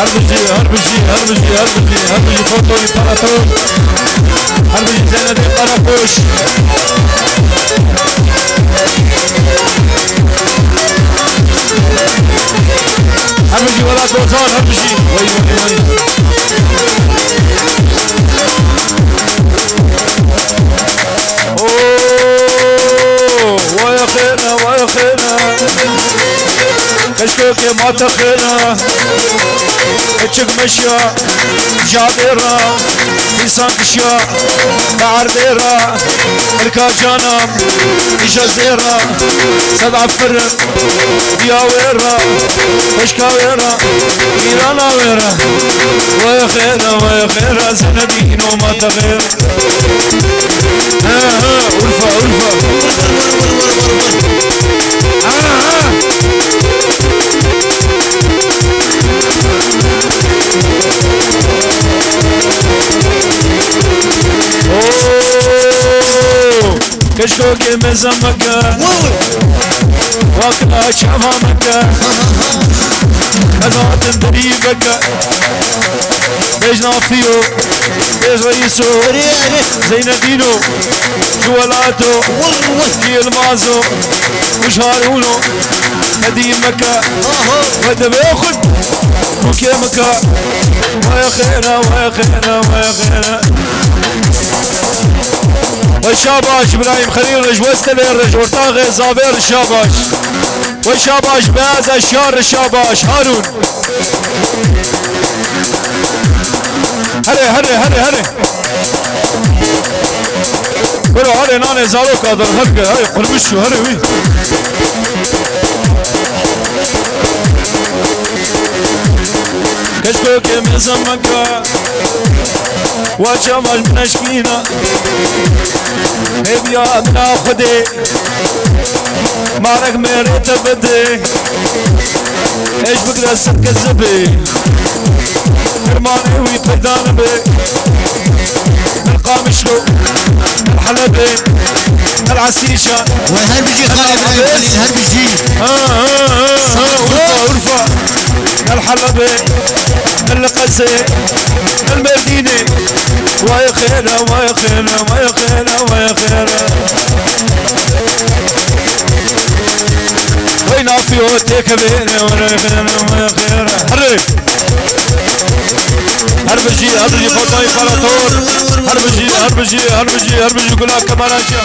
هربجي فوتو الامبراطور هربجي زينب القرقوش هربجي ولا دوزان هربجي وي اوه ويا خينا كشكوكي ما تخينا اتشك مشيا جابيرا لسان كشيا بعربيرا الكاجانا إجازيرا سبع فرن دياويرا كشكاويرا إيرانا ويرا ويا خيرا زندين وما تغير ألفا كشكوكي مزمكة واكنا شمامكة خذات دريبكة بيجنا فيو بيج رئيسو زين الدينو جوالاتو كيل مازو وشهارونو هدي مكة وده بياخد وكي مكة ويا خيرا والشاباش ابراهيم خليل رجوستلي رجورتاغي زابير الشاباش والشاباش بهذا الشهر الشاباش هارون هري برو هري ناني زاروك هذا الهرقة هاي قرمشو هري وي كشكوكي من زمكة وشمال من اشكينا هبيا من اخدي مارك ميريت بدي ايش بقدر صدق الزبي كرماني ويقدان بي القامشلو الحلبي العسيشة وهربجي خالد هربجي ورفا الحلبي القزي المدينة ويا خيرا وين عفيوتك بيني ويا خيرا هربجي فوتو امبراطور هربجي كلها كماراشا